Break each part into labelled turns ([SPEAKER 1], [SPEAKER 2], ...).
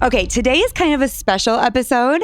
[SPEAKER 1] Okay, today is kind of a special episode.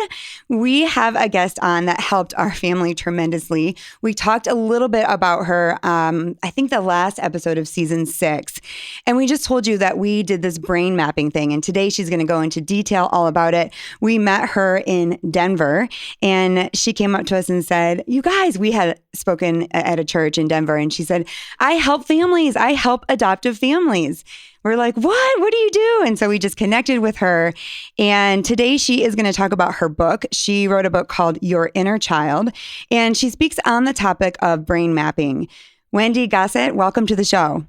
[SPEAKER 1] We have a guest on that helped our family tremendously. We talked a little bit about her, I think the last episode of season 6. And we just told you that we did this brain mapping thing. And today she's going to go into detail all about it. We met her in Denver and she came up to us and said, you guys, we had spoken at a church in Denver. And she said, I help families. I help adoptive families. We're like, what? What do you do? And so we just connected with her. And today she is going to talk about her book. She wrote a book called Your Inner Child, and she speaks on the topic of brain mapping. Wendy Gossett, welcome to the show.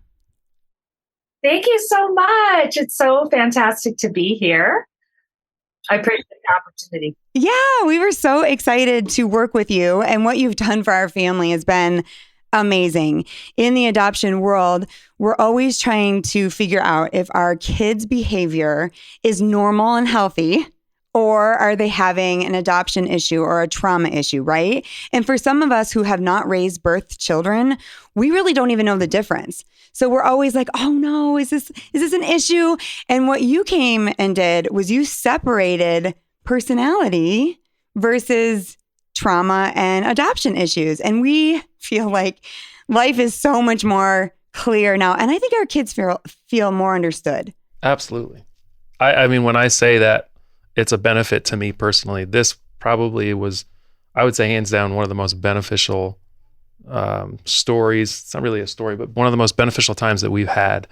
[SPEAKER 2] Thank you so much. It's so fantastic to be here. I appreciate the opportunity.
[SPEAKER 1] Yeah, we were so excited to work with you. And what you've done for our family has been amazing. In the adoption world, we're always trying to figure out if our kids' behavior is normal and healthy, or are they having an adoption issue or a trauma issue, right? And for some of us who have not raised birth children, we really don't even know the difference. So we're always like, oh no, is this an issue? And what you came and did was you separated personality versus trauma and adoption issues. And we feel like life is so much more clear now. And I think our kids feel more understood.
[SPEAKER 3] Absolutely. I mean, when I say that it's a benefit to me personally, this probably was, I would say hands down, one of the most beneficial stories. It's not really a story, but one of the most beneficial times that we've had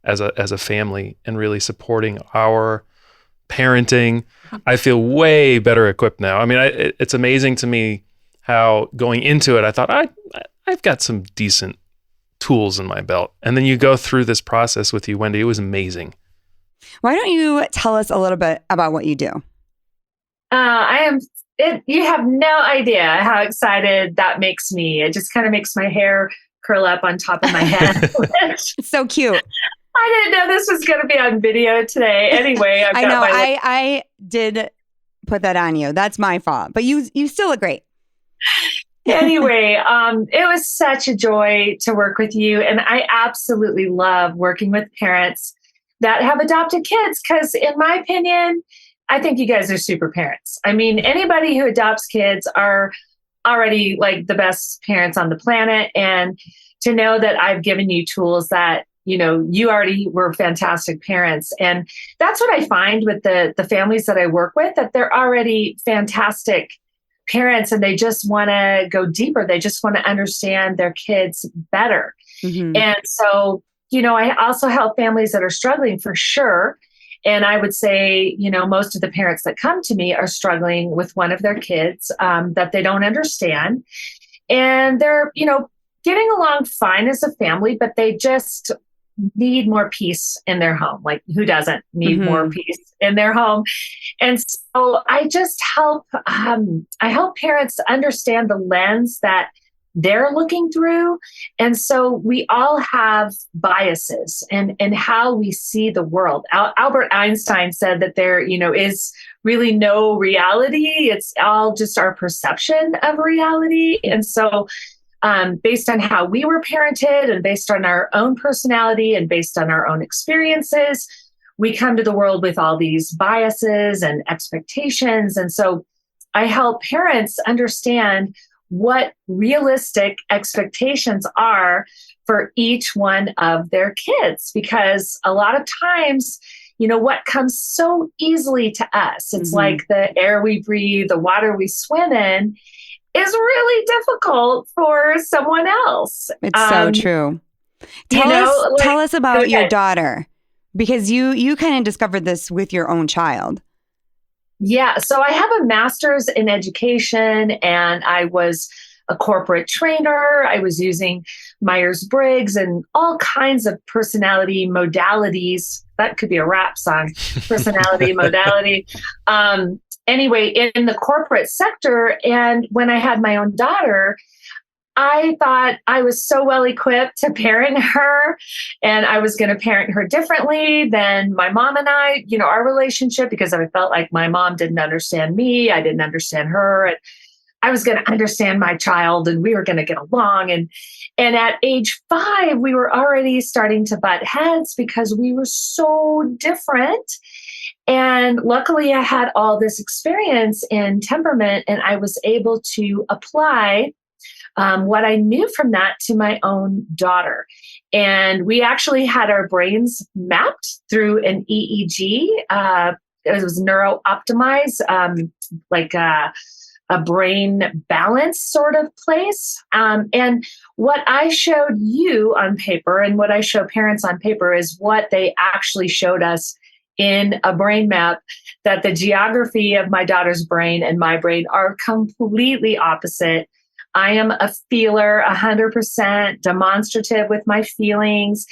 [SPEAKER 3] as a family and really supporting our parenting. I feel way better equipped now. I mean, it's amazing to me how going into it, I thought I've got some decent tools in my belt. And then you go through this process with you, Wendy. It was amazing.
[SPEAKER 1] Why don't you tell us a little bit about what you do?
[SPEAKER 2] You have no idea how excited that makes me. It just kind of makes my hair curl up on top of my head.
[SPEAKER 1] It's so cute.
[SPEAKER 2] I didn't know this was going to be on video today. Anyway,
[SPEAKER 1] I know. I did put that on you. That's my fault. But you still look great.
[SPEAKER 2] Anyway, it was such a joy to work with you. And I absolutely love working with parents that have adopted kids because in my opinion, I think you guys are super parents. I mean, anybody who adopts kids are already like the best parents on the planet. And to know that I've given you tools that you already were fantastic parents. And that's what I find with the families that I work with, that they're already fantastic parents and they just want to go deeper. They just want to understand their kids better. Mm-hmm. And so, I also help families that are struggling for sure. And I would say, most of the parents that come to me are struggling with one of their kids that they don't understand. And they're, getting along fine as a family, but they just need more peace in their home. Like who doesn't need more peace in their home? And so I just help, I help parents understand the lens that they're looking through. And so we all have biases and how we see the world. Albert Einstein said that there, is really no reality. It's all just our perception of reality. And so based on how we were parented and based on our own personality and based on our own experiences, we come to the world with all these biases and expectations. And so I help parents understand what realistic expectations are for each one of their kids, because a lot of times, what comes so easily to us, it's like the air we breathe, the water we swim in, is really difficult for someone else.
[SPEAKER 1] It's so true. Tell us about your daughter, because you kind of discovered this with your own child.
[SPEAKER 2] Yeah. So I have a master's in education and I was a corporate trainer. I was using Myers-Briggs and all kinds of personality modalities. That could be a rap song, personality modality. Anyway, in the corporate sector. And when I had my own daughter, I thought I was so well equipped to parent her and I was going to parent her differently than my mom and I, our relationship, because I felt like my mom didn't understand me. I didn't understand her. And I was going to understand my child and we were going to get along. And at age 5, we were already starting to butt heads because we were so different. And luckily, I had all this experience in temperament, and I was able to apply what I knew from that to my own daughter. And we actually had our brains mapped through an EEG. It was neuro optimized, like a brain balance sort of place. And what I showed you on paper and what I show parents on paper is what they actually showed us in a brain map, that the geography of my daughter's brain and my brain are completely opposite. I am a feeler, 100% demonstrative with my feelings.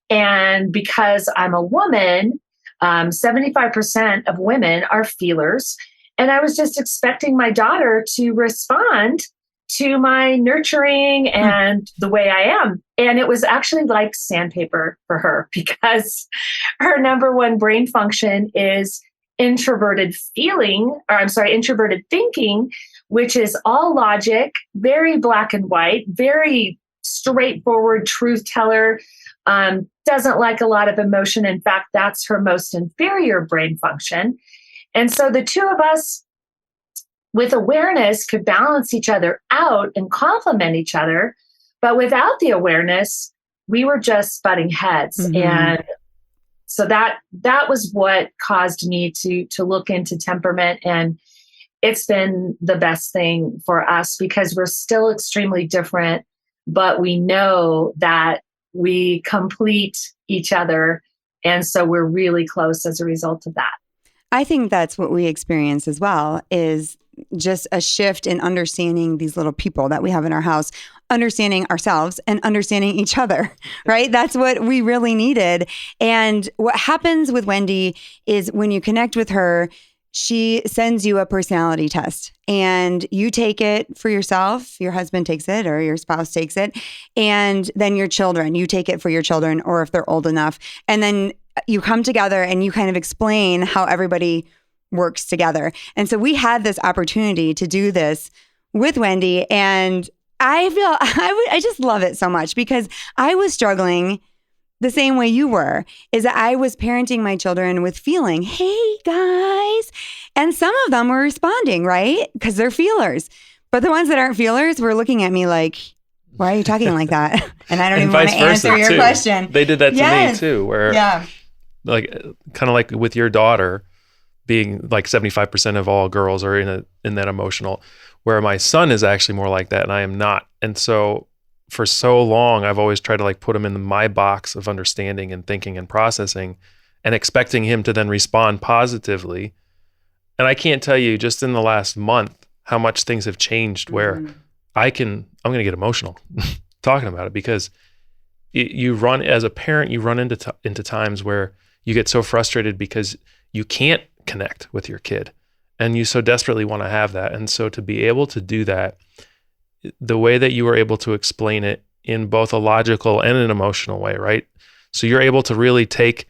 [SPEAKER 2] And because I'm a woman, 75% of women are feelers. And I was just expecting my daughter to respond to my nurturing and the way I am. And it was actually like sandpaper for her, because her number one brain function is introverted thinking, which is all logic, very black and white, very straightforward truth teller, doesn't like a lot of emotion. In fact, that's her most inferior brain function. And so the two of us with awareness could balance each other out and complement each other. But without the awareness, we were just butting heads. Mm-hmm. And so that was what caused me to look into temperament. And it's been the best thing for us, because we're still extremely different, but we know that we complete each other. And so we're really close as a result of that.
[SPEAKER 1] I think that's what we experience as well, is just a shift in understanding these little people that we have in our house, understanding ourselves and understanding each other, right? That's what we really needed. And what happens with Wendy is when you connect with her, she sends you a personality test and you take it for yourself. Your husband takes it or your spouse takes it. And then your children, you take it for your children, or if they're old enough. And then you come together and you kind of explain how everybody works together. And so we had this opportunity to do this with Wendy. And I feel I just love it so much, because I was struggling the same way you were, is that I was parenting my children with feeling, hey guys. And some of them were responding, right? Because they're feelers. But the ones that aren't feelers were looking at me like, why are you talking like that? And I don't even want to answer your question.
[SPEAKER 3] They did that to me too, where like kind of like with your daughter being like 75% of all girls are in that emotional, where my son is actually more like that and I am not. And so for so long, I've always tried to like put him in my box of understanding and thinking and processing and expecting him to then respond positively. And I can't tell you just in the last month how much things have changed, where I'm going to get emotional talking about it, because you run as a parent, you run into times where you get so frustrated because you can't connect with your kid and you so desperately want to have that. And so to be able to do that, the way that you were able to explain it in both a logical and an emotional way, right? So you're able to really take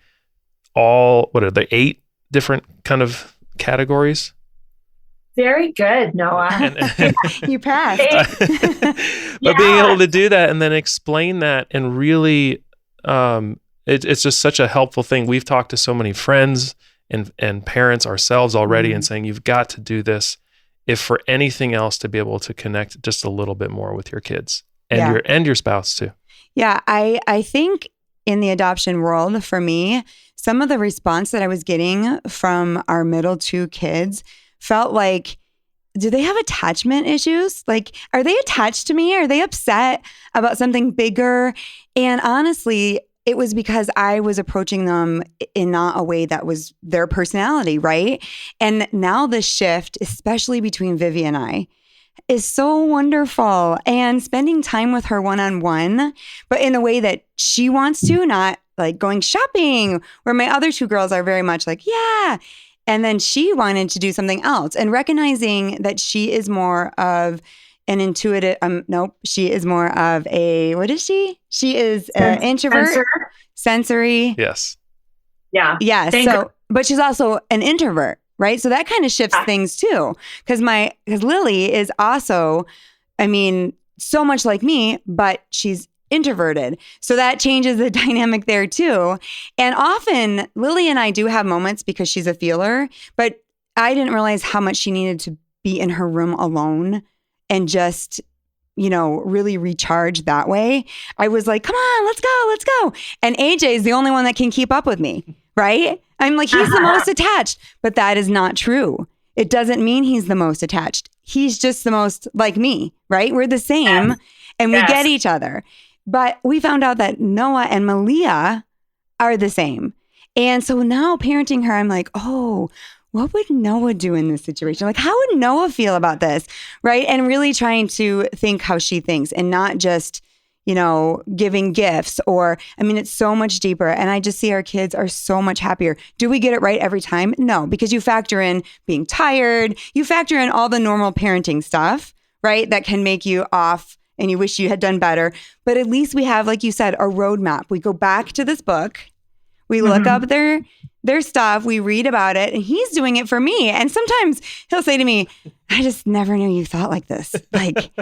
[SPEAKER 3] all, what are the 8 different kind of categories?
[SPEAKER 2] Very good, Noah.
[SPEAKER 1] You passed.
[SPEAKER 3] But being able to do that and then explain that, and really, it's just such a helpful thing. We've talked to so many friends and parents ourselves already, and saying, you've got to do this, if for anything else, to be able to connect just a little bit more with your kids and your spouse too. Yeah,
[SPEAKER 1] I think in the adoption world, for me, some of the response that I was getting from our middle 2 kids felt like, do they have attachment issues? Like, are they attached to me? Are they upset about something bigger? And honestly, it was because I was approaching them in not a way that was their personality, right? And now the shift, especially between Vivi and I, is so wonderful. And spending time with her one-on-one, but in a way that she wants to, not like going shopping, where my other 2 girls are very much like, yeah. And then she wanted to do something else, and recognizing that she is more of an intuitive, she is more of a, what is she? She is an introvert, sensory.
[SPEAKER 3] Yes.
[SPEAKER 2] Yeah.
[SPEAKER 1] Yeah. But she's also an introvert, right? So that kind of shifts things too. Because Lily is also, so much like me, but she's introverted. So that changes the dynamic there too. And often Lily and I do have moments because she's a feeler, but I didn't realize how much she needed to be in her room alone and just, really recharge that way. I was like, come on, let's go. And AJ is the only one that can keep up with me, right? I'm like, he's the most attached, but that is not true. It doesn't mean he's the most attached. He's just the most like me, right? We're the same and we get each other. But we found out that Noah and Malia are the same. And so now parenting her, I'm like, oh, what would Noah do in this situation? Like, how would Noah feel about this, right? And really trying to think how she thinks and not just, giving gifts it's so much deeper. And I just see our kids are so much happier. Do we get it right every time? No, because you factor in being tired. You factor in all the normal parenting stuff, right? That can make you off and you wish you had done better. But at least we have, like you said, a roadmap. We go back to this book. We look up their stuff. We read about it. And he's doing it for me. And sometimes he'll say to me, I just never knew you thought like this. Like,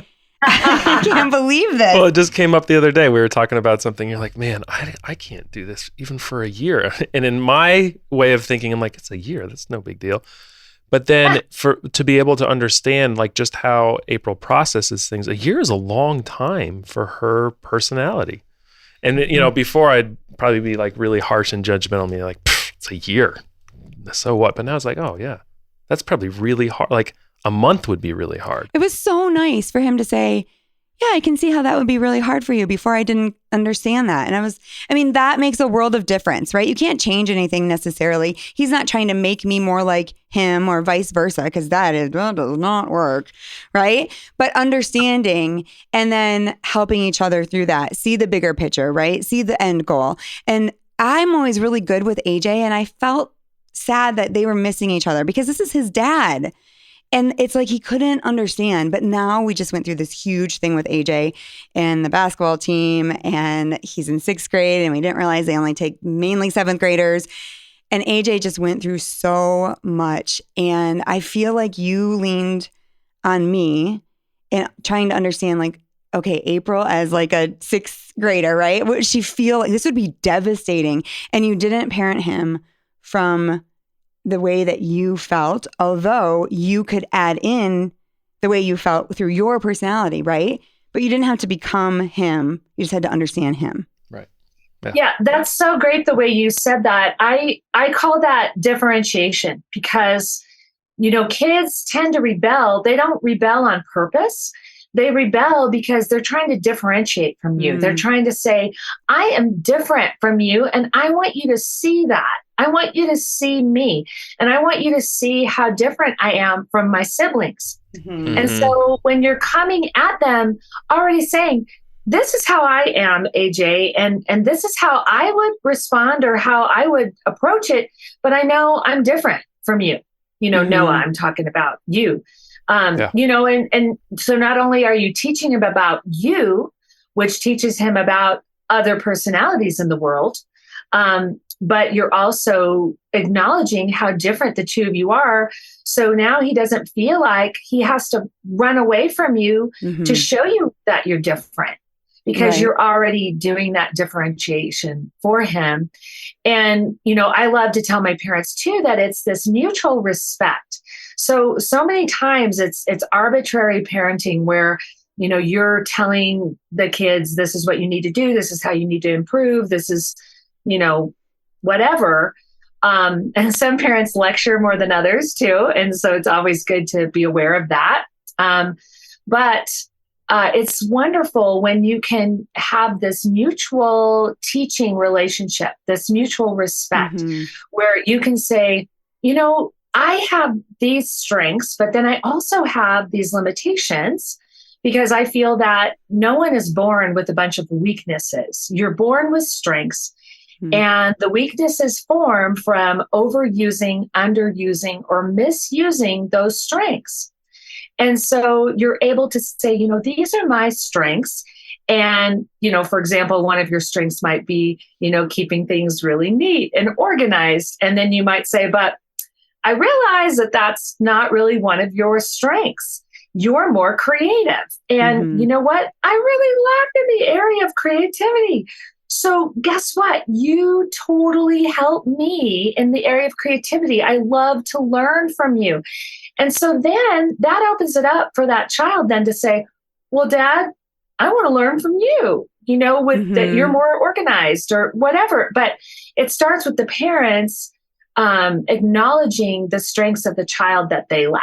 [SPEAKER 1] I can't believe this.
[SPEAKER 3] Well, it just came up the other day. We were talking about something. You're like, man, I can't do this even for a year. And in my way of thinking, I'm like, it's a year. That's no big deal. But then to be able to understand like just how April processes things, a year is a long time for her personality. And, before I'd probably be like really harsh and judgmental on me, like, it's a year. So what? But now it's like, oh, yeah, that's probably really hard. Like a month would be really hard.
[SPEAKER 1] It was so nice for him to say, yeah, I can see how that would be really hard for you. Before I didn't understand that. And that makes a world of difference, right? You can't change anything necessarily. He's not trying to make me more like him or vice versa, because that does not work, right? But understanding and then helping each other through that, see the bigger picture, right? See the end goal. And I'm always really good with AJ, and I felt sad that they were missing each other because this is his dad. And it's like he couldn't understand. But now we just went through this huge thing with AJ and the basketball team. And he's in 6th grade. And we didn't realize they only take mainly 7th graders. And AJ just went through so much. And I feel like you leaned on me and trying to understand, like, okay, April as like a 6th grader, right? Would she feel like this would be devastating? And you didn't parent him from the way that you felt, although you could add in the way you felt through your personality, right? But you didn't have to become him. You just had to understand him.
[SPEAKER 3] Right.
[SPEAKER 2] Yeah, that's so great the way you said that. I call that differentiation because, kids tend to rebel. They don't rebel on purpose. They rebel because they're trying to differentiate from you. They're trying to say, I am different from you, and I want you to see that. I want you to see me, and I want you to see how different I am from my siblings. Mm-hmm. And so when you're coming at them already saying, this is how I am, AJ, and this is how I would respond or how I would approach it, but I know I'm different from you. Noah, I'm talking about you. And so not only are you teaching him about you, which teaches him about other personalities in the world, but you're also acknowledging how different the two of you are. So now he doesn't feel like he has to run away from you to show you that you're different, because you're already doing that differentiation for him. And, I love to tell my parents too, that it's this mutual respect. So many times it's arbitrary parenting where, you're telling the kids, this is what you need to do. This is how you need to improve. This is, whatever. And some parents lecture more than others too. And so it's always good to be aware of that. But it's wonderful when you can have this mutual teaching relationship, this mutual respect, where you can say, I have these strengths, but then I also have these limitations, because I feel that no one is born with a bunch of weaknesses. You're born with strengths, and the weaknesses form from overusing, underusing, or misusing those strengths. And so you're able to say, these are my strengths. And, for example, one of your strengths might be, keeping things really neat and organized. And then you might say, but I realize that that's not really one of your strengths. you're more creative. And you know what? I really lack in the area of creativity. So guess what? You totally help me in the area of creativity. I love to learn from you. And so then that opens it up for that child then to say, well, Dad, I want to learn from you, with that you're more organized or whatever. But it starts with the parents acknowledging the strengths of the child that they lack,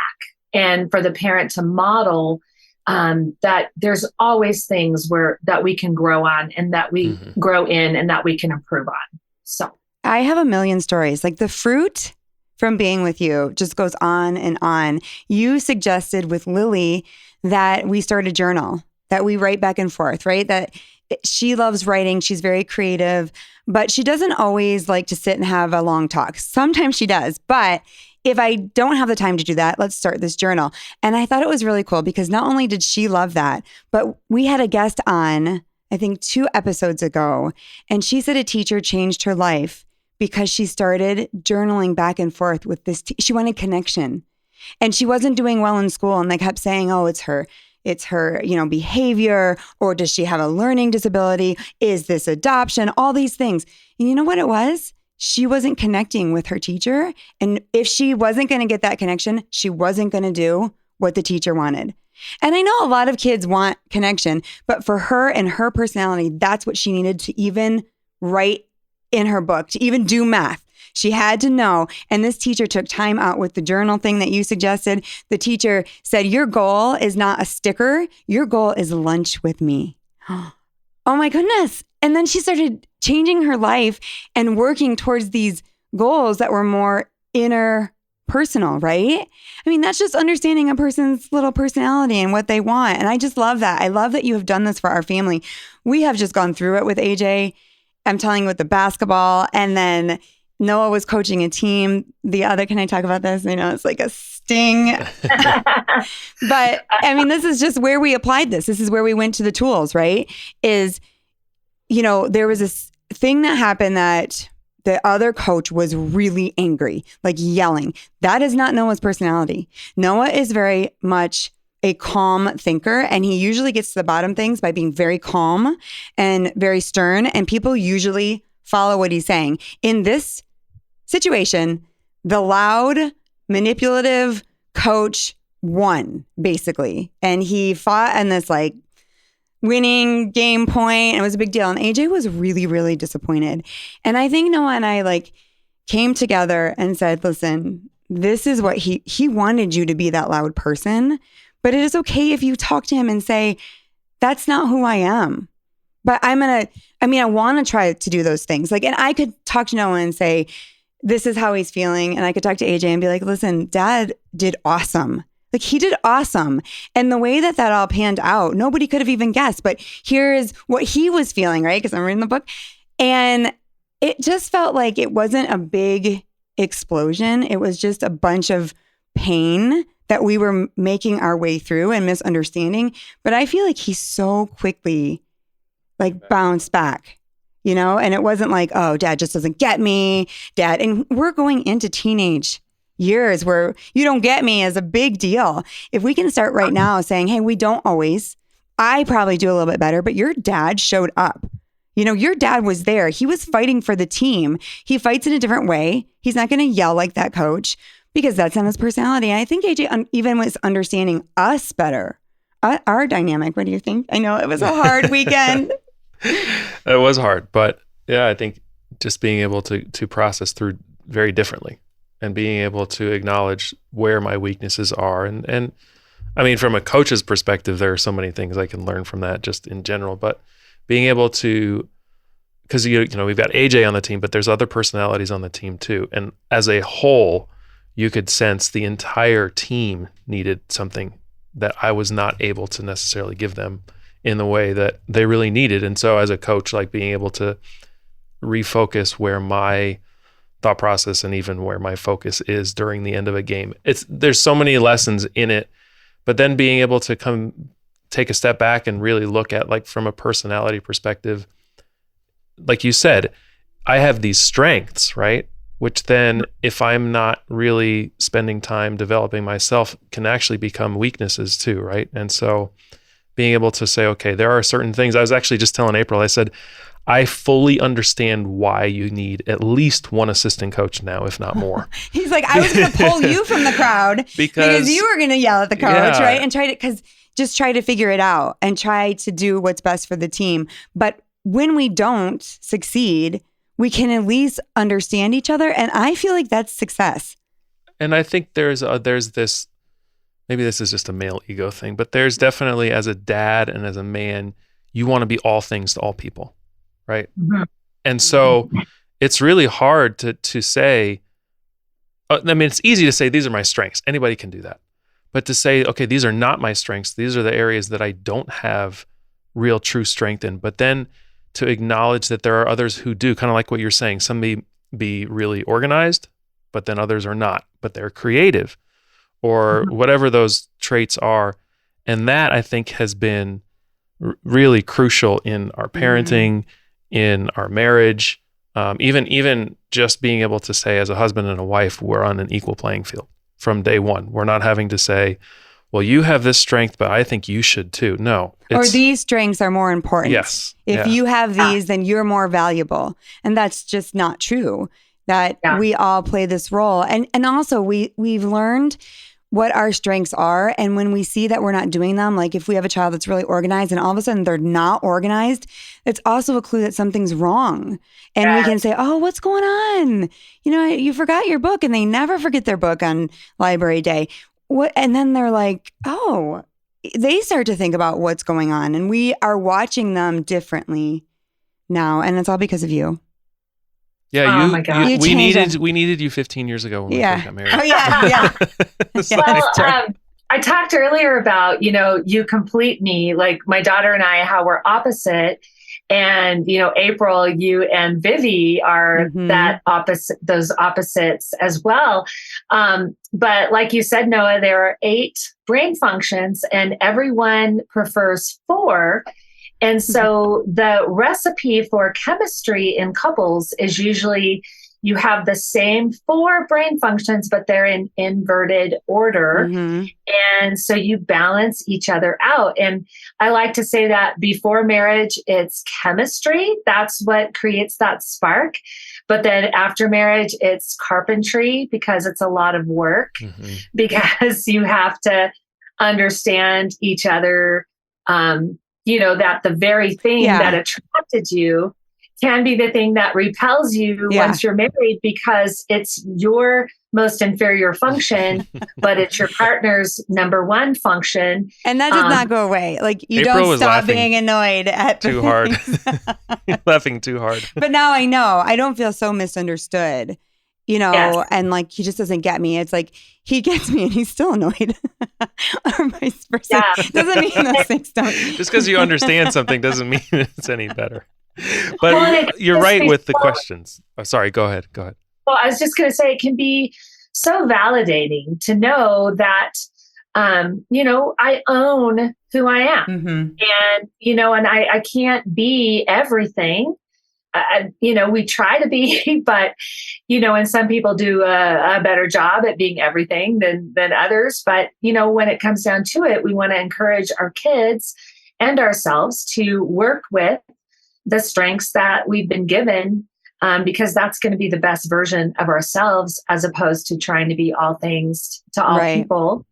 [SPEAKER 2] and for the parent to model that there's always things that we can grow on and that we grow in and that we can improve on. So
[SPEAKER 1] I have a million stories. Like the fruit from being with you just goes on and on. You suggested with Lily that we start a journal, that we write back and forth, right? That she loves writing. She's very creative, but she doesn't always like to sit and have a long talk. Sometimes she does, but if I don't have the time to do that, let's start this journal. And I thought it was really cool because not only did she love that, but we had a guest on, I think 2 episodes ago, and she said a teacher changed her life because she started journaling back and forth with this. She wanted connection, and she wasn't doing well in school, and they kept saying, "Oh, it's her, behavior, or does she have a learning disability? Is this adoption?" All these things. And you know what it was? She wasn't connecting with her teacher. And if she wasn't going to get that connection, she wasn't going to do what the teacher wanted. And I know a lot of kids want connection, but for her and her personality, that's what she needed to even write in her book, to even do math. She had to know. And this teacher took time out with the journal thing that you suggested. The teacher said, your goal is not a sticker. Your goal is lunch with me. Oh my goodness. And then she started changing her life and working towards these goals that were more interpersonal, right? I mean, that's just understanding a person's little personality and what they want. And I just love that. I love that you have done this for our family. We have just gone through it with AJ. I'm telling you, with the basketball. And then Noah was coaching a team. Can I talk about this? It's like a sting. But I mean, this is just where we applied this. This is where we went to the tools, right? There was this thing that happened that the other coach was really angry, like yelling. That is not Noah's personality. Noah is very much a calm thinker, and he usually gets to the bottom things by being very calm and very stern, and people usually follow what he's saying. In this situation, the loud, manipulative coach won, basically. And he fought in this winning game point. It was a big deal. And AJ was really, really disappointed. And I think Noah and I came together and said, listen, this is what he wanted you to be, that loud person. But it is okay if you talk to him and say, that's not who I am. But I want to try to do those things. And I could talk to Noah and say, this is how he's feeling. And I could talk to AJ and be like, listen, Dad did awesome. He did awesome. And the way that all panned out, nobody could have even guessed. But here's what he was feeling, right? Because I'm reading the book. And it just felt like it wasn't a big explosion. It was just a bunch of pain that we were making our way through and misunderstanding. But I feel like he so quickly bounced back, and it wasn't like, oh, Dad just doesn't get me, Dad. And we're going into teenage years where you don't get me is a big deal. If we can start right now saying, hey, we don't always, I probably do a little bit better, but your dad showed up. Your dad was there. He was fighting for the team. He fights in a different way. He's not going to yell like that coach because that's not his personality. And I think AJ even was understanding us better, our dynamic. What do you think? I know it was a hard weekend.
[SPEAKER 3] It was hard, but yeah, I think just being able to process through very differently and being able to acknowledge where my weaknesses are. And I mean, from a coach's perspective, there are so many things I can learn from that just in general, but being able to, because we've got AJ on the team, but there's other personalities on the team too. And as a whole, you could sense the entire team needed something that I was not able to necessarily give them in the way that they really needed. And so as a coach, being able to refocus where my thought process and even where my focus is during the end of a game, there's so many lessons in it, but then being able to take a step back and really look at from a personality perspective, like you said, I have these strengths, right? which then, if I'm not really spending time developing myself, can actually become weaknesses too, right? And so being able to say, okay, there are certain things. I was actually just telling April, I said, I fully understand why you need at least one assistant coach now, if not more.
[SPEAKER 1] He's like, I was going to pull you from the crowd because you were going to yell at the coach, right? And just try to figure it out and try to do what's best for the team. But when we don't succeed, we can at least understand each other. And I feel like that's success.
[SPEAKER 3] And I think there's this, maybe this is just a male ego thing, but there's definitely, as a dad and as a man, you want to be all things to all people. Right. Mm-hmm. And so it's really hard to say, I mean, it's easy to say, these are my strengths. Anybody can do that. But to say, okay, these are not my strengths. These are the areas that I don't have real true strength in. But then to acknowledge that there are others who do, kind of like what you're saying, some may be really organized, but then others are not, but they're creative or whatever those traits are. And that, I think, has been really crucial in our parenting, in our marriage, even just being able to say, as a husband and a wife, we're on an equal playing field from day one. We're not having to say, well, you have this strength, but I think you should too. No.
[SPEAKER 1] Or these strengths are more important.
[SPEAKER 3] Yes.
[SPEAKER 1] If you have these, then you're more valuable. And that's just not true, that we all play this role. And also we've learned what our strengths are. And when we see that we're not doing them, like if we have a child that's really organized and all of a sudden they're not organized, it's also a clue that something's wrong. And we can say, oh, what's going on? You know, you forgot your book, and they never forget their book on library day. And then they're like, oh, they start to think about what's going on. And we are watching them differently now. And it's all because of you.
[SPEAKER 3] Yeah,
[SPEAKER 2] my God.
[SPEAKER 3] we needed you 15 years ago when we first got married.
[SPEAKER 1] Oh yeah.
[SPEAKER 2] Well, I talked earlier about, you complete me, like my daughter and I, how we're opposite. And, April, you and Vivi are those opposites as well. But like you said, Noah, there are 8 brain functions and everyone prefers 4. And so the recipe for chemistry in couples is usually you have the same 4 brain functions, but they're in inverted order. And so you balance each other out. And I like to say that before marriage, it's chemistry. That's what creates that spark. But then after marriage, it's carpentry, because it's a lot of work, because you have to understand each other. That the very thing that attracted you can be the thing that repels you once you're married, because it's your most inferior function, but it's your partner's number one function.
[SPEAKER 1] And that does not go away. Like you
[SPEAKER 3] April
[SPEAKER 1] don't stop being annoyed at
[SPEAKER 3] too hard. Laughing too hard.
[SPEAKER 1] But now I know. I don't feel so misunderstood. And like he just doesn't get me. It's like he gets me and he's still annoyed. Or vice versa. Doesn't mean those things don't.
[SPEAKER 3] Just because you understand something doesn't mean it's any better. But you're right with the questions. Oh, sorry, go ahead.
[SPEAKER 2] Well, I was just going to say, it can be so validating to know that, I own who I am. And I can't be everything. We try to be, but, and some people do a better job at being everything than others. But, when it comes down to it, we want to encourage our kids and ourselves to work with the strengths that we've been given, because that's going to be the best version of ourselves, as opposed to trying to be all things to all people.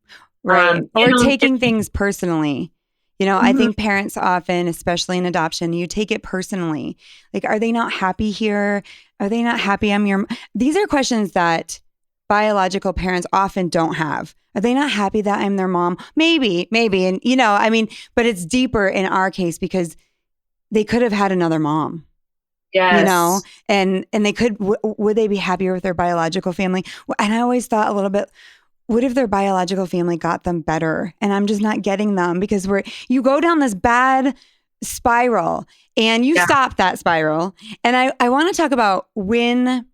[SPEAKER 1] Right. Or taking things personally. I think parents often, especially in adoption, you take it personally. Like, are they not happy here? Are they not happy I'm your... These are questions that biological parents often don't have. Are they not happy that I'm their mom? Maybe. And, but it's deeper in our case because they could have had another mom.
[SPEAKER 2] Yes.
[SPEAKER 1] And they could, would they be happier with their biological family? And I always thought a little bit, what if their biological family got them better? And I'm just not getting them, because you go down this bad spiral and you stop that spiral. And I want to talk about when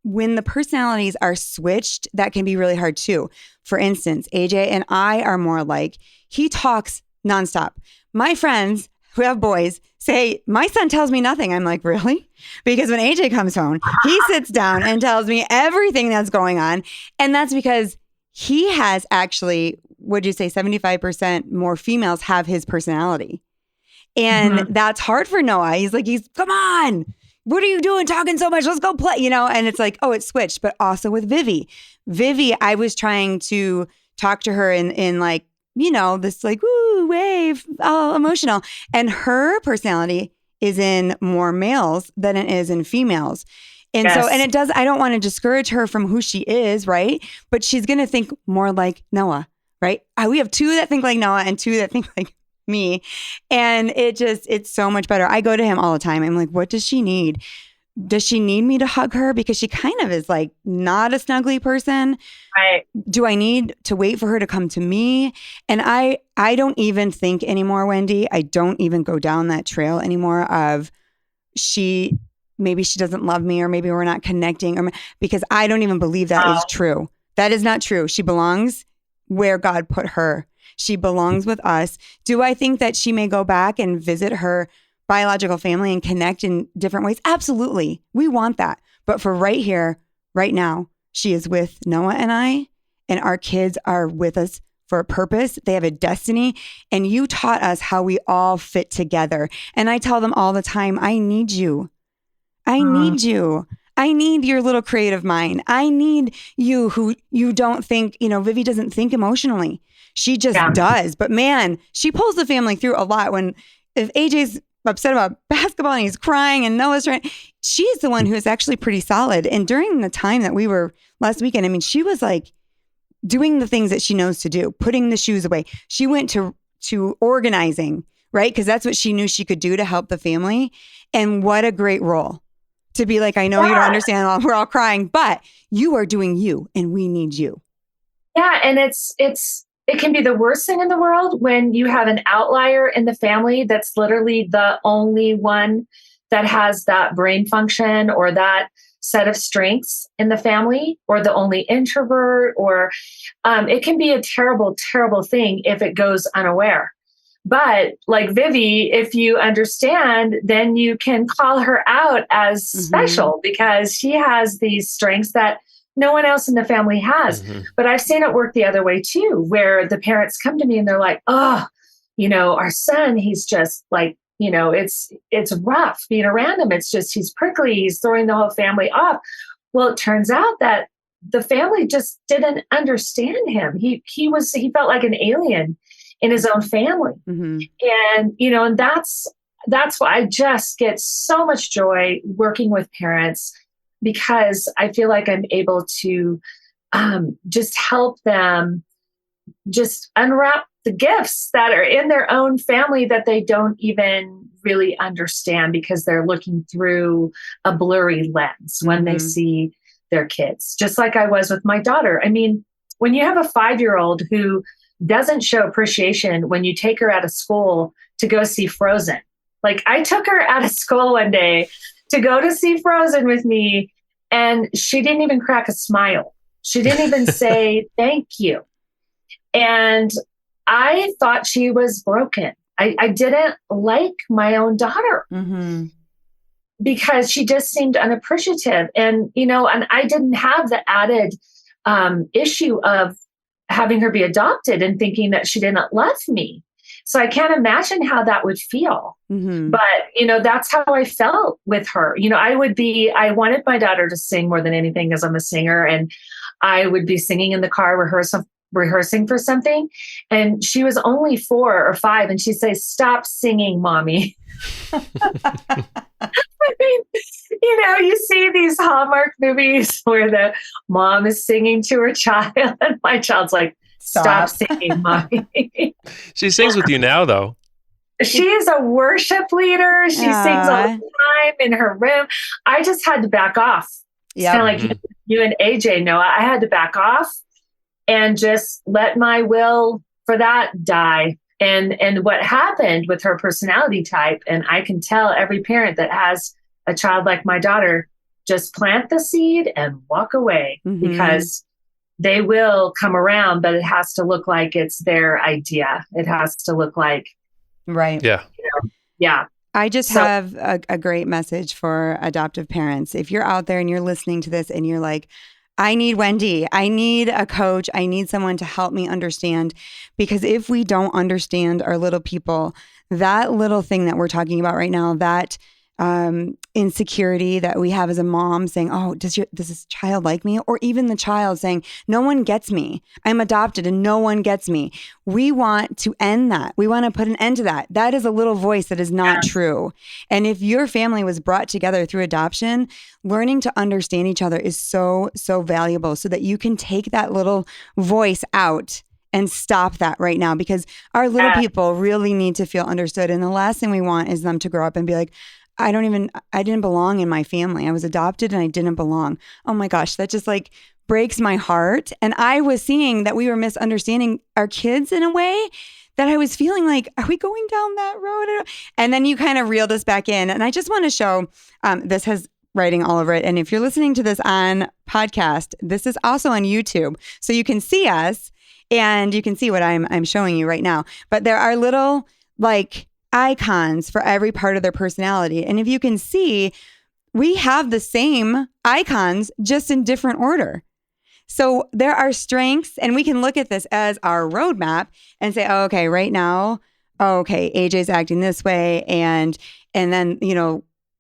[SPEAKER 1] the personalities are switched, that can be really hard too. For instance, AJ and I are more like, he talks nonstop. My friends who have boys say, my son tells me nothing. I'm like, really? Because when AJ comes home, he sits down and tells me everything that's going on. And that's because he has actually, would you say 75% more females have his personality. And that's hard for Noah. He's come on. What are you doing talking so much? Let's go play, and it's like, oh, it switched. But also with Vivi, I was trying to talk to her in like, this like, woo, wave, all emotional. And her personality is in more males than it is in females. And so, and it does, I don't want to discourage her from who she is, right? But she's going to think more like Noah, right? We have two that think like Noah and two that think like me. And it's so much better. I go to him all the time. I'm like, what does she need? Does she need me to hug her? Because she kind of is like not a snuggly person.
[SPEAKER 2] Right.
[SPEAKER 1] Do I need to wait for her to come to me? And I don't even think anymore, Wendy. I don't even go down that trail anymore of maybe she doesn't love me or maybe we're not connecting because I don't even believe that is true. That is not true. She belongs where God put her. She belongs with us. Do I think that she may go back and visit her biological family and connect in different ways? Absolutely. We want that. But for right here, right now, she is with Noah and I, and our kids are with us for a purpose. They have a destiny. And you taught us how we all fit together. And I tell them all the time, I need you. I need you. I need your little creative mind. I need you who you don't think, Vivi doesn't think emotionally. She just does. But man, she pulls the family through a lot. If AJ's upset about basketball and he's crying and Noah's trying, she's the one who is actually pretty solid. And during the time that we were last weekend, she was like doing the things that she knows to do, putting the shoes away. She went to organizing, right? Because that's what she knew she could do to help the family. And what a great role to be like, I know you don't understand, we're all crying, but you are doing you and we need you.
[SPEAKER 2] Yeah. And it can be the worst thing in the world when you have an outlier in the family that's literally the only one that has that brain function or that set of strengths in the family, or the only introvert, or it can be a terrible, terrible thing if it goes unaware. But like Vivi, if you understand, then you can call her out as special because she has these strengths that no one else in the family has. But I've seen it work the other way too, where the parents come to me and they're like, oh, our son, he's just like, it's rough being around him. It's just, he's prickly. He's throwing the whole family off. Well, it turns out that the family just didn't understand him. He felt like an alien in his own family. And, and that's why I just get so much joy working with parents, because I feel like I'm able to just help them just unwrap the gifts that are in their own family that they don't even really understand because they're looking through a blurry lens when they see their kids. Just like I was with my daughter. When you have a 5-year-old who doesn't show appreciation when you take her out of school to go see Frozen. Like, I took her out of school one day to go to see Frozen with me, and she didn't even crack a smile. She didn't even say thank you. And I thought she was broken. I didn't like my own daughter because she just seemed unappreciative. And, and I didn't have the added issue of having her be adopted and thinking that she didn't love me. So I can't imagine how that would feel. But, that's how I felt with her. I wanted my daughter to sing more than anything because I'm a singer, and I would be singing in the car, rehearsing for something. And she was only 4 or 5. And she'd say, "Stop singing, mommy." You see these Hallmark movies where the mom is singing to her child, and my child's like, "Stop singing, mommy."
[SPEAKER 3] She sings with you now, though.
[SPEAKER 2] She is a worship leader. She sings all the time in her room. I just had to back off. It's kind of like you and AJ, Noah. I had to back off and just let my will for that die. And what happened with her personality type, and I can tell every parent that has a child like my daughter, just plant the seed and walk away because they will come around, but it has to look like it's their idea. It has to look like,
[SPEAKER 1] right.
[SPEAKER 3] Yeah.
[SPEAKER 2] Yeah.
[SPEAKER 1] I just have a great message for adoptive parents. If you're out there and you're listening to this and you're like, I need Wendy, I need a coach, I need someone to help me understand, because if we don't understand our little people, that little thing that we're talking about right now, that insecurity that we have as a mom saying, oh, does this child like me? Or even the child saying, no one gets me. I'm adopted and no one gets me. We want to end that. We want to put an end to that. That is a little voice that is not true. And if your family was brought together through adoption, learning to understand each other is so, so valuable, so that you can take that little voice out and stop that right now, because our little people really need to feel understood. And the last thing we want is them to grow up and be like, I didn't belong in my family. I was adopted and I didn't belong. Oh my gosh, that just like breaks my heart. And I was seeing that we were misunderstanding our kids in a way that I was feeling like, are we going down that road? And then you kind of reeled us back in. And I just want to show, this has writing all over it. And if you're listening to this on podcast, this is also on YouTube. So you can see us and you can see what I'm showing you right now. But there are little like icons for every part of their personality. And if you can see, we have the same icons, just in different order. So there are strengths, and we can look at this as our roadmap and say, oh, okay, right now, okay, AJ's acting this way. And then,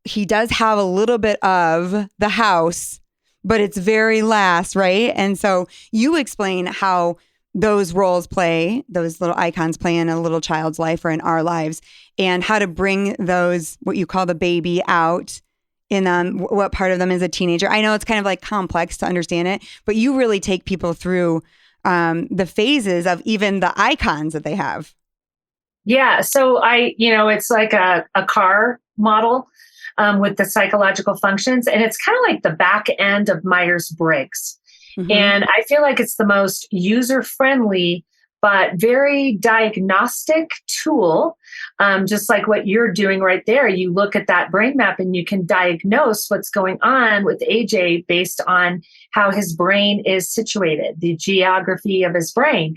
[SPEAKER 1] he does have a little bit of the house, but it's very last, right? And so you explain how those roles play, those little icons play in a little child's life or in our lives, and how to bring those, what you call the baby, out in what part of them is a teenager. I know it's kind of like complex to understand it, but you really take people through the phases of even the icons that they have.
[SPEAKER 2] Yeah. So it's like a car model with the psychological functions, and it's kind of like the back end of Myers-Briggs. Mm-hmm. And I feel like it's the most user-friendly, but very diagnostic tool. Just like what you're doing right there. You look at that brain map and you can diagnose what's going on with AJ based on how his brain is situated, the geography of his brain.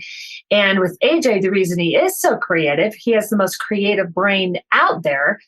[SPEAKER 2] And with AJ, the reason he is so creative, he has the most creative brain out there.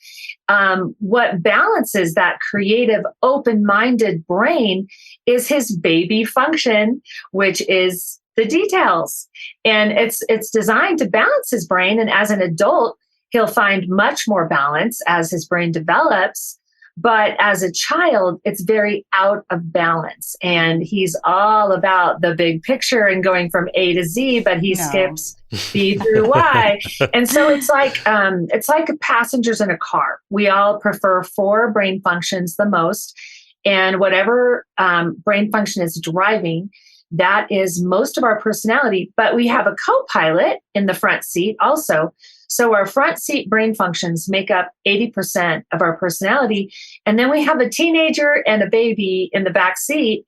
[SPEAKER 2] What balances that creative, open-minded brain is his baby function, which is the details. And it's designed to balance his brain. And as an adult, he'll find much more balance as his brain develops. But as a child, it's very out of balance. And he's all about the big picture and going from A to Z, but he skips B through Y. And so it's like passengers in a car. We all prefer 4 brain functions the most. And whatever brain function is driving, that is most of our personality. But we have a co-pilot in the front seat also. So our front seat brain functions make up 80% of our personality. And then we have a teenager and a baby in the back seat.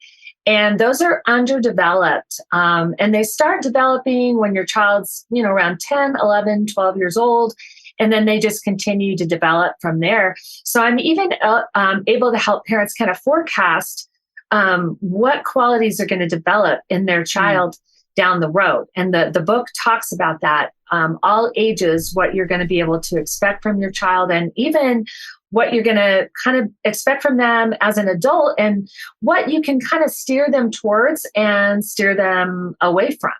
[SPEAKER 2] And those are underdeveloped. And they start developing when your child's, around 10, 11, 12 years old. And then they just continue to develop from there. So I'm even able to help parents kind of forecast what qualities are going to develop in their child down the road. And the book talks about that. All ages, what you're going to be able to expect from your child, and even what you're going to kind of expect from them as an adult, and what you can kind of steer them towards and steer them away from.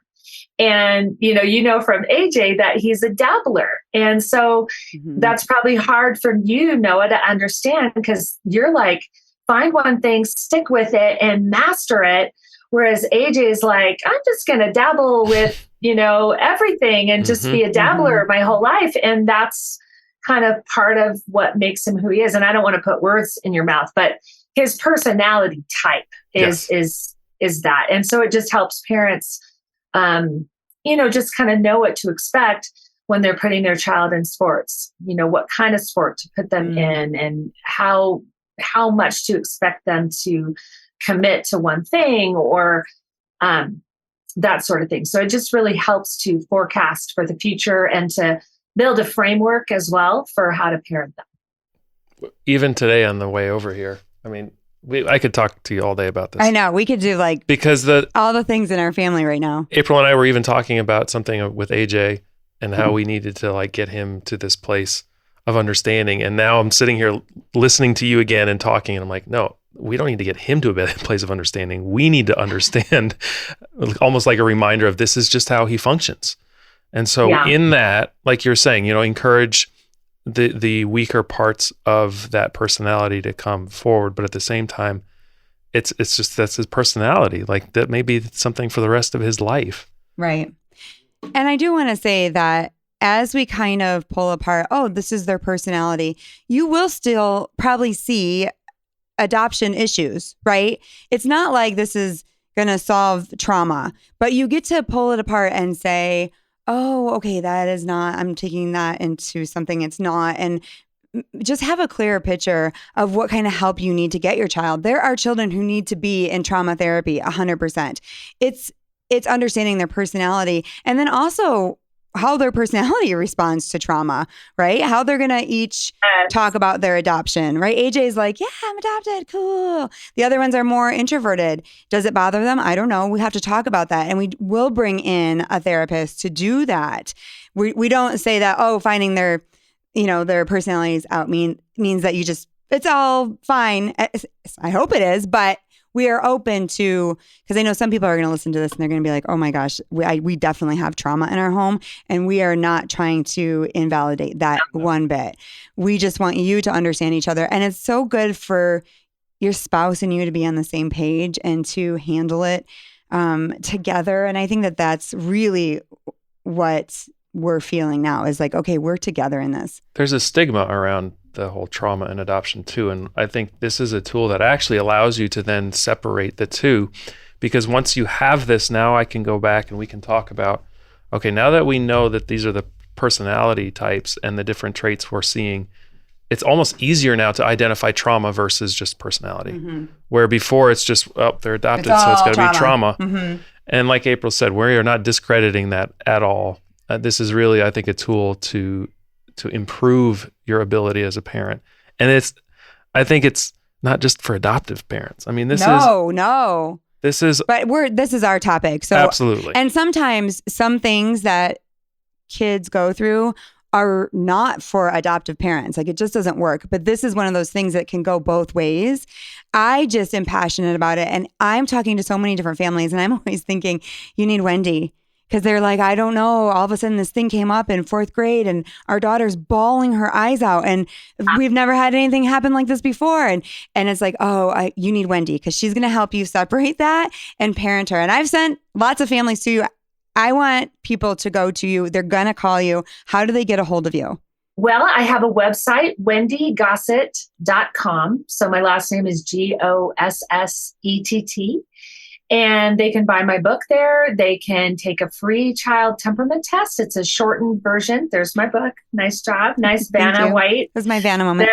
[SPEAKER 2] And, from AJ that he's a dabbler. And so that's probably hard for you, Noah, to understand, because you're like, find one thing, stick with it and master it. Whereas AJ is like, I'm just going to dabble with, everything and just be a dabbler my whole life. And that's kind of part of what makes him who he is. And I don't want to put words in your mouth, but his personality type is that. And so it just helps parents, just kind of know what to expect when they're putting their child in sports, what kind of sport to put them in, and how much to expect them to commit to one thing, or that sort of thing. So it just really helps to forecast for the future and to build a framework as well for how to parent them.
[SPEAKER 3] Even today on the way over here, I mean, I could talk to you all day about this.
[SPEAKER 1] I know. We could do
[SPEAKER 3] because
[SPEAKER 1] all the things in our family right now.
[SPEAKER 3] April and I were even talking about something with AJ and how we needed to get him to this place of understanding. And now I'm sitting here listening to you again and talking, and I'm like, no, we don't need to get him to a better place of understanding. We need to understand, almost like a reminder of this is just how he functions. And so in that, like you're saying, encourage the weaker parts of that personality to come forward. But at the same time, it's just, that's his personality. Like that may be something for the rest of his life.
[SPEAKER 1] Right. And I do want to say that as we kind of pull apart, oh, this is their personality, you will still probably see adoption issues, right? It's not like this is going to solve trauma, but you get to pull it apart and say, oh, okay, that is not, I'm taking that into something it's not. And just have a clearer picture of what kind of help you need to get your child. There are children who need to be in trauma therapy 100%. It's understanding their personality, and then also how their personality responds to trauma, right? How they're going to each talk about their adoption, right? AJ's like, yeah, I'm adopted. Cool. The other ones are more introverted. Does it bother them? I don't know. We have to talk about that. And we will bring in a therapist to do that. We don't say that, oh, finding their personalities out means that it's all fine. I hope it is, but we are open to, because I know some people are going to listen to this and they're going to be like, oh my gosh, we definitely have trauma in our home, and we are not trying to invalidate that one bit. We just want you to understand each other. And it's so good for your spouse and you to be on the same page and to handle it together. And I think that that's really what we're feeling now is like, okay, we're together in this.
[SPEAKER 3] There's a stigma around the whole trauma and adoption too. And I think this is a tool that actually allows you to then separate the two, because once you have this, now I can go back and we can talk about, okay, now that we know that these are the personality types and the different traits we're seeing, it's almost easier now to identify trauma versus just personality. Mm-hmm. Where before it's just, oh, they're adopted, so it's got to be trauma. Mm-hmm. And like April said, we are not discrediting that at all. This is really, I think, a tool to improve your ability as a parent. And I think it's not just for adoptive parents. I mean, this is our topic. So absolutely.
[SPEAKER 1] And sometimes some things that kids go through are not for adoptive parents. Like it just doesn't work. But this is one of those things that can go both ways. I just am passionate about it. And I'm talking to so many different families, and I'm always thinking, you need Wendy. Because they're like, I don't know, all of a sudden this thing came up in 4th grade and our daughter's bawling her eyes out and we've never had anything happen like this before. And it's like, you need Wendy because she's going to help you separate that and parent her. And I've sent lots of families to you. I want people to go to you. They're going to call you. How do they get a hold of you?
[SPEAKER 2] Well, I have a website, wendygossett.com. So my last name is Gossett. And they can buy my book there. They can take a free child temperament test. It's a shortened version. There's my book. Nice job. Nice Vanna White.
[SPEAKER 1] That's my Vanna moment.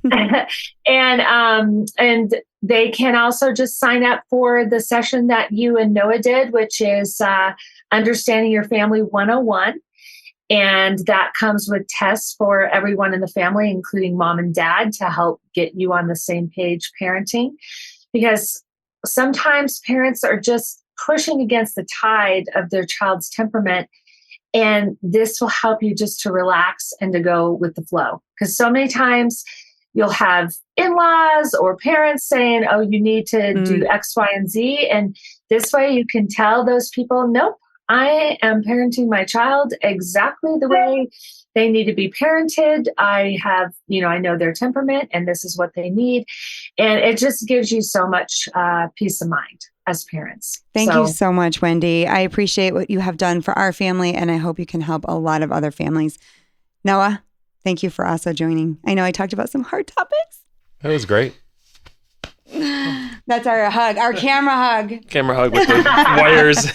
[SPEAKER 2] There. And they can also just sign up for the session that you and Noah did, which is Understanding Your Family 101. And that comes with tests for everyone in the family, including mom and dad, to help get you on the same page parenting. Because sometimes parents are just pushing against the tide of their child's temperament, and this will help you just to relax and to go with the flow. Because so many times you'll have in-laws or parents saying, oh, you need to do X, Y, and Z. And this way you can tell those people, nope, I am parenting my child exactly the way they need to be parented. I have, I know their temperament and this is what they need. And it just gives you so much peace of mind as parents.
[SPEAKER 1] Thank you so much, Wendy. I appreciate what you have done for our family, and I hope you can help a lot of other families. Noah, thank you for also joining. I know I talked about some hard topics.
[SPEAKER 3] That was great.
[SPEAKER 1] That's our hug, our camera hug.
[SPEAKER 3] Camera hug with the wires.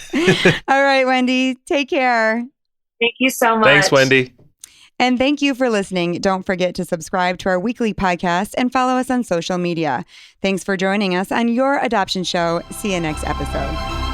[SPEAKER 1] All right, Wendy, take care.
[SPEAKER 2] Thank you so much.
[SPEAKER 3] Thanks, Wendy.
[SPEAKER 1] And thank you for listening. Don't forget to subscribe to our weekly podcast and follow us on social media. Thanks for joining us on your adoption show. See you next episode.